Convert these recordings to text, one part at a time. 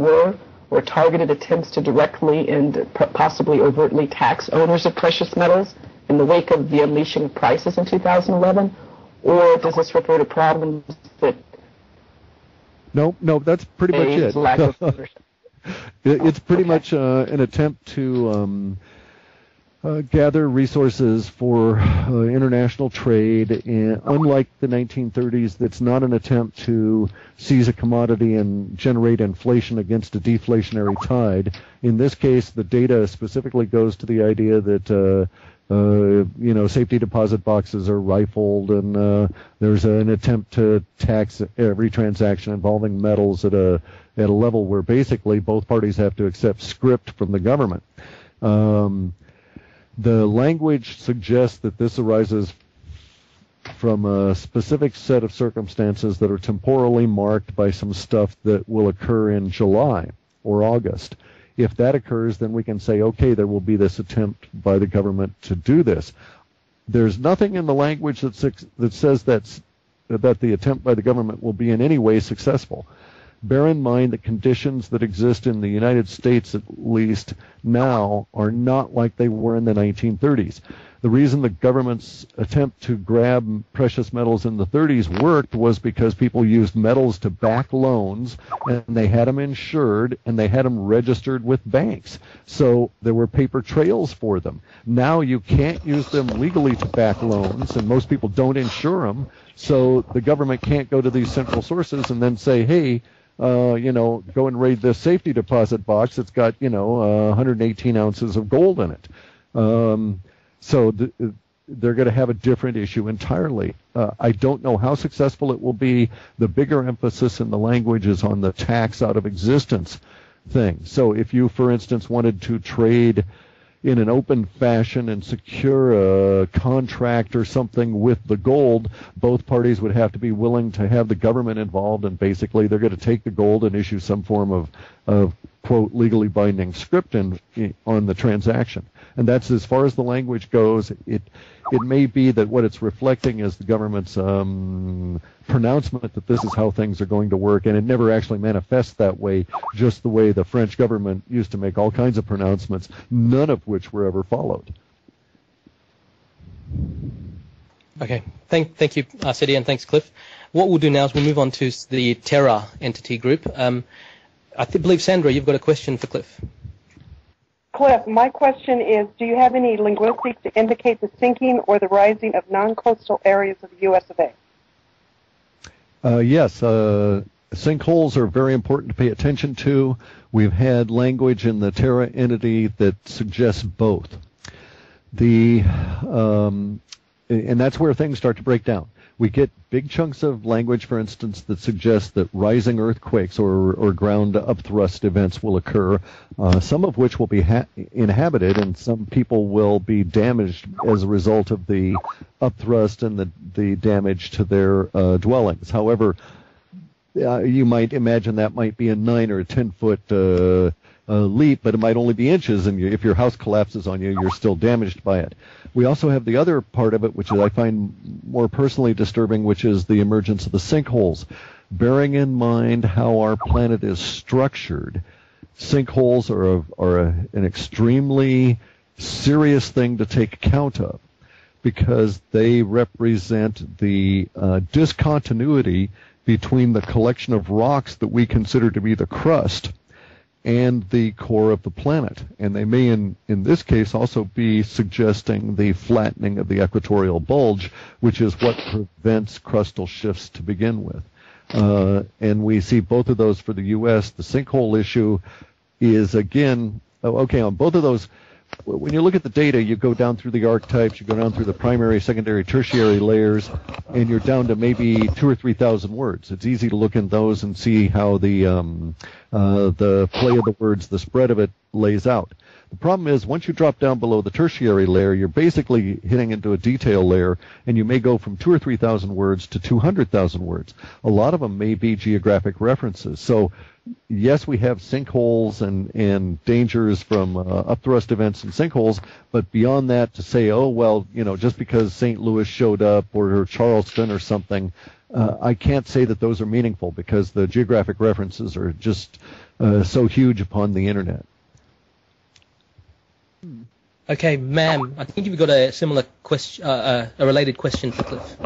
were or targeted attempts to directly and possibly overtly tax owners of precious metals in the wake of the unleashing of prices in 2011? Or does this refer to problems that... No, that's pretty much it. Lack of ownership. It's pretty much an attempt to gather resources for international trade. And unlike the 1930s, that's not an attempt to seize a commodity and generate inflation against a deflationary tide. In this case, the data specifically goes to the idea that safety deposit boxes are rifled, and there's an attempt to tax every transaction involving metals at a level where basically both parties have to accept script from the government. The language suggests that this arises from a specific set of circumstances that are temporally marked by some stuff that will occur in July or August. If that occurs, then we can say, okay, there will be this attempt by the government to do this. There's nothing in the language that says that the attempt by the government will be in any way successful. Bear in mind that conditions that exist in the United States, at least now, are not like they were in the 1930s. The reason the government's attempt to grab precious metals in the 30s worked was because people used metals to back loans, and they had them insured, and they had them registered with banks. So there were paper trails for them. Now you can't use them legally to back loans, and most people don't insure them, so the government can't go to these central sources and then say, hey, go and raid this safety deposit box. It's got, 118 ounces of gold in it. So they're going to have a different issue entirely. I don't know how successful it will be. The bigger emphasis in the language is on the tax out of existence thing. So if you, for instance, wanted to trade in an open fashion and secure a contract or something with the gold, both parties would have to be willing to have the government involved, and basically they're going to take the gold and issue some form of quote, legally binding script on the transaction. And that's as far as the language goes. It may be that what it's reflecting is the government's pronouncement that this is how things are going to work, and it never actually manifests that way, just the way the French government used to make all kinds of pronouncements, none of which were ever followed. Okay, thank you, Sidi, and thanks, Clif. What we'll do now is we'll move on to the Terra entity group. I believe, Sandra, you've got a question for Clif. Clif, my question is, do you have any linguistics to indicate the sinking or the rising of non-coastal areas of the U.S. of A.? Yes, sinkholes are very important to pay attention to. We've had language in the Terra entity that suggests both. And that's where things start to break down. We get big chunks of language, for instance, that suggests that rising earthquakes or ground upthrust events will occur, some of which will be inhabited, and some people will be damaged as a result of the upthrust and the damage to their dwellings. However, you might imagine that might be a 9 or a 10-foot leap, but it might only be inches, and if your house collapses on you, you're still damaged by it. We also have the other part of it, which I find more personally disturbing, which is the emergence of the sinkholes. Bearing in mind how our planet is structured, sinkholes are an extremely serious thing to take account of, because they represent the discontinuity between the collection of rocks that we consider to be the crust and the core of the planet. And they may, in this case, also be suggesting the flattening of the equatorial bulge, which is what prevents crustal shifts to begin with. And we see both of those for the U.S. The sinkhole issue is, again, on both of those, when you look at the data, you go down through the archetypes, you go down through the primary, secondary, tertiary layers, and you're down to maybe 2,000 or 3,000 words. It's easy to look in those and see how the play of the words, the spread of it, lays out. The problem is, once you drop down below the tertiary layer, you're basically hitting into a detail layer, and you may go from 2,000 or 3,000 words to 200,000 words. A lot of them may be geographic references. So, yes, we have sinkholes and dangers from upthrust events and sinkholes, but beyond that, to say, just because St. Louis showed up or Charleston or something, I can't say that those are meaningful, because the geographic references are just so huge upon the internet. Okay, ma'am, I think you've got a similar question, a related question for Cliff.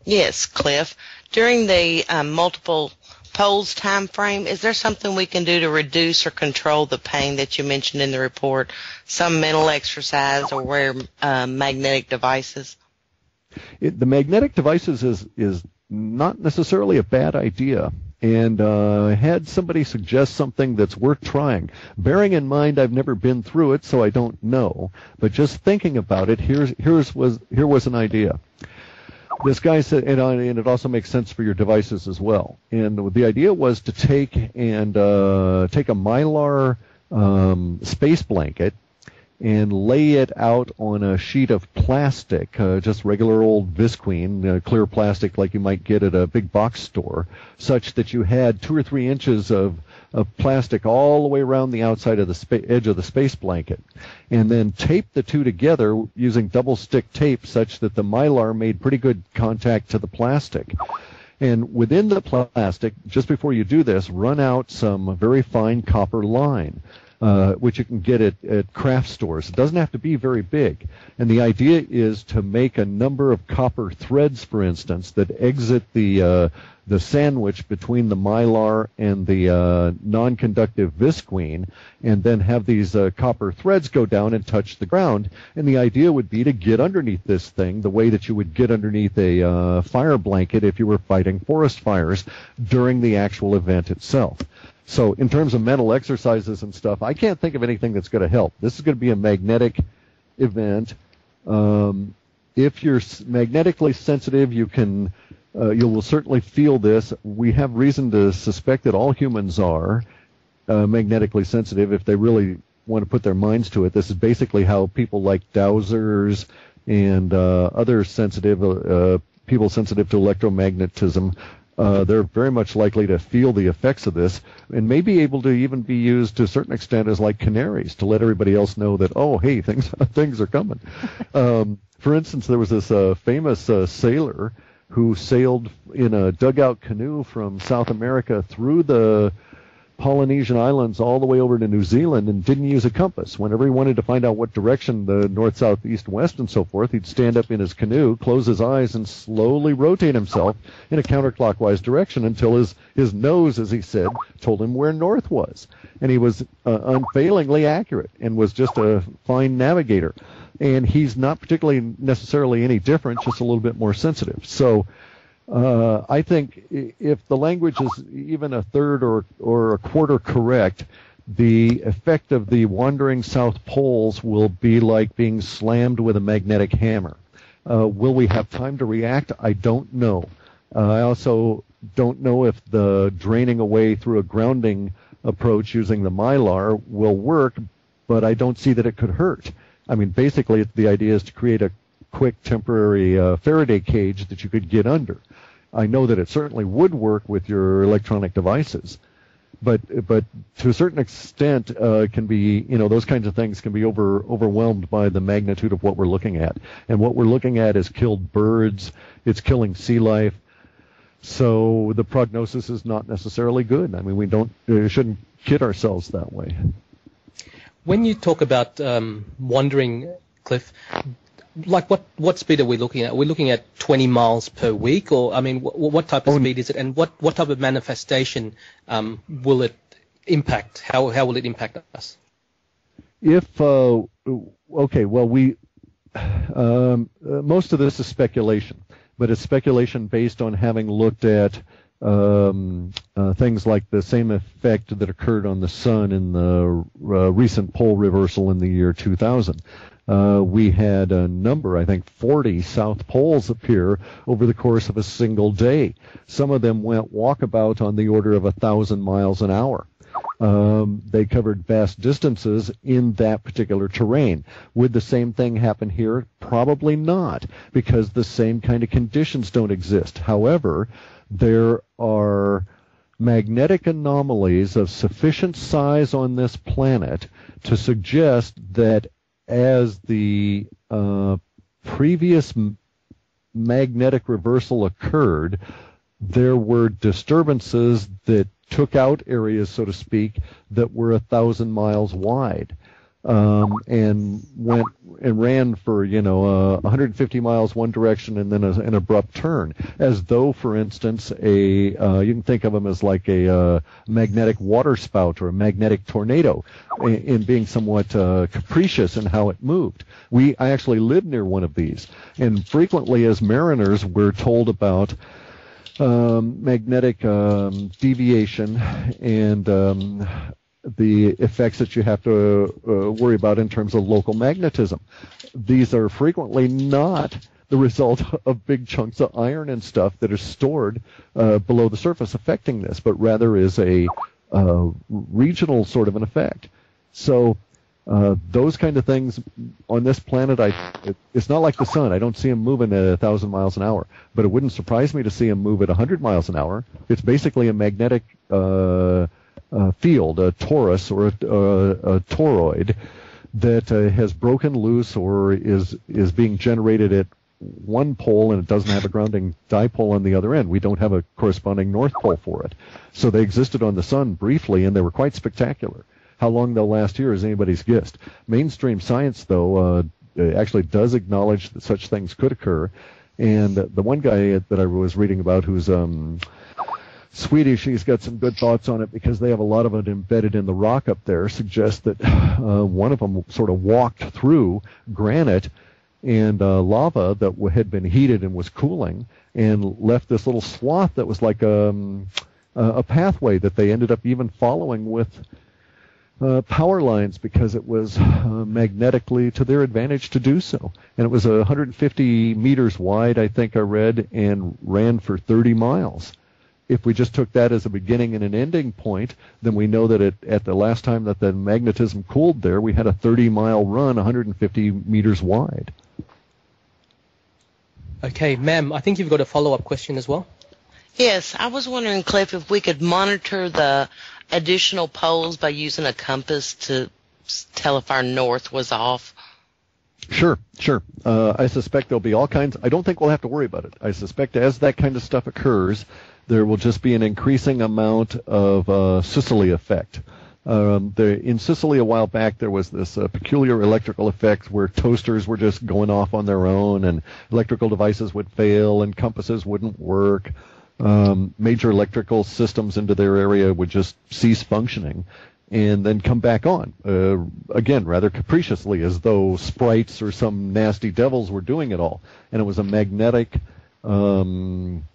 Yes, Cliff. During the multiple poles time frame, is there something we can do to reduce or control the pain that you mentioned in the report? Some mental exercise or wear magnetic devices? The magnetic devices is not necessarily a bad idea. And I had somebody suggest something that's worth trying. Bearing in mind I've never been through it, so I don't know. But just thinking about it, here was an idea. This guy said, and it also makes sense for your devices as well. And the idea was to take a Mylar space blanket and lay it out on a sheet of plastic, just regular old Visqueen, clear plastic like you might get at a big box store, such that you had 2 or 3 inches of plastic all the way around the outside of the edge of the space blanket, and then tape the two together using double stick tape such that the Mylar made pretty good contact to the plastic. And within the plastic, just before you do this, run out some very fine copper line, which you can get at craft stores. It doesn't have to be very big. And the idea is to make a number of copper threads, for instance, that exit the sandwich between the Mylar and the non-conductive Visqueen, and then have these copper threads go down and touch the ground. And the idea would be to get underneath this thing the way that you would get underneath a fire blanket if you were fighting forest fires during the actual event itself. So in terms of mental exercises and stuff, I can't think of anything that's going to help. This is going to be a magnetic event. If you're magnetically sensitive, you will certainly feel this. We have reason to suspect that all humans are magnetically sensitive if they really want to put their minds to it. This is basically how people like dowsers and other sensitive people sensitive to electromagnetism, they're very much likely to feel the effects of this, and may be able to even be used to a certain extent as like canaries to let everybody else know that, oh, hey, things are coming. For instance, there was this famous sailor who sailed in a dugout canoe from South America through the Polynesian islands all the way over to New Zealand and didn't use a compass. Whenever he wanted to find out what direction, the north, south, east, west, and so forth, he'd stand up in his canoe, close his eyes, and slowly rotate himself in a counterclockwise direction until his nose, as he said, told him where north was. And he was unfailingly accurate and was just a fine navigator. And he's not particularly necessarily any different, just a little bit more sensitive. So I think if the language is even a third or a quarter correct, the effect of the wandering south poles will be like being slammed with a magnetic hammer. Will we have time to react? I don't know. I also don't know if the draining away through a grounding approach using the Mylar will work, but I don't see that it could hurt. I mean, basically, the idea is to create a quick temporary Faraday cage that you could get under. I know that it certainly would work with your electronic devices, but to a certain extent, can be, those kinds of things can be overwhelmed by the magnitude of what we're looking at. And what we're looking at is killed birds. It's killing sea life. So the prognosis is not necessarily good. I mean, we shouldn't kid ourselves that way. When you talk about wandering, Cliff, like what speed are we looking at? Are we looking at 20 miles per week, or I mean, what type of speed is it, and what type of manifestation will it impact? How will it impact us? Okay, well, we most of this is speculation, but it's speculation based on having looked at things like the same effect that occurred on the sun in the recent pole reversal in the year 2000. We had a number, I think 40 south poles appear over the course of a single day. Some of them went walkabout on the order of 1,000 miles an hour. They covered vast distances in that particular terrain. Would the same thing happen here? Probably not, because the same kind of conditions don't exist. However, there are magnetic anomalies of sufficient size on this planet to suggest that as the previous magnetic reversal occurred, there were disturbances that took out areas, so to speak, that were 1,000 miles wide, and went and ran for 150 miles one direction and then an abrupt turn, as though, for instance, you can think of them as like a magnetic waterspout or a magnetic tornado, in being somewhat capricious in how it moved. I actually lived near one of these, and frequently as mariners we're told about magnetic deviation and the effects that you have to worry about in terms of local magnetism. These are frequently not the result of big chunks of iron and stuff that are stored below the surface affecting this, but rather is a regional sort of an effect. So those kind of things on this planet, it's not like the sun. I don't see them moving at 1,000 miles an hour, but it wouldn't surprise me to see them move at 100 miles an hour. It's basically a magnetic field, a torus or a toroid that has broken loose or is being generated at one pole, and it doesn't have a grounding dipole on the other end. We don't have a corresponding north pole for it. So they existed on the sun briefly, and they were quite spectacular. How long they'll last here is anybody's guess. Mainstream science, though, actually does acknowledge that such things could occur. And the one guy that I was reading about, who's Swedish, he's got some good thoughts on it because they have a lot of it embedded in the rock up there, suggests that one of them sort of walked through granite and lava that had been heated and was cooling, and left this little swath that was like a pathway that they ended up even following with power lines, because it was magnetically to their advantage to do so. And it was 150 meters wide, I think I read, and ran for 30 miles. If we just took that as a beginning and an ending point, then we know that at the last time that the magnetism cooled there, we had a 30-mile run 150 meters wide. Okay, ma'am, I think you've got a follow-up question as well. Yes, I was wondering, Cliff, if we could monitor the additional poles by using a compass to tell if our north was off. Sure. I suspect there'll be all kinds. I don't think we'll have to worry about it. I suspect as that kind of stuff occurs, there will just be an increasing amount of Sicily effect. In Sicily a while back, there was this peculiar electrical effect where toasters were just going off on their own, and electrical devices would fail, and compasses wouldn't work. Major electrical systems into their area would just cease functioning and then come back on, again, rather capriciously, as though sprites or some nasty devils were doing it all. And it was a magnetic ribbon,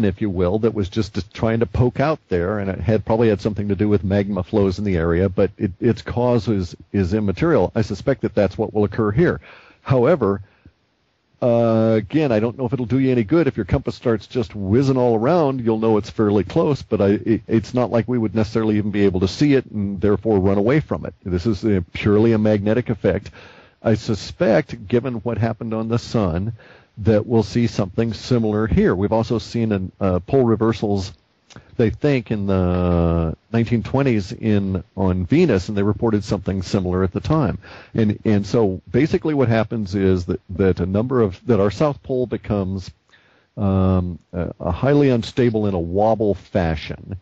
if you will, that was just trying to poke out there, and it probably had something to do with magma flows in the area, but its cause is immaterial. I suspect that that's what will occur here. However, again, I don't know if it'll do you any good. If your compass starts just whizzing all around, you'll know it's fairly close, but it's not like we would necessarily even be able to see it and therefore run away from it. This is purely a magnetic effect. I suspect, given what happened on the sun, that we'll see something similar here. We've also seen pole reversals, they think, in the 1920s on Venus, and they reported something similar at the time. And so basically what happens is that our south pole becomes highly unstable in a wobble fashion.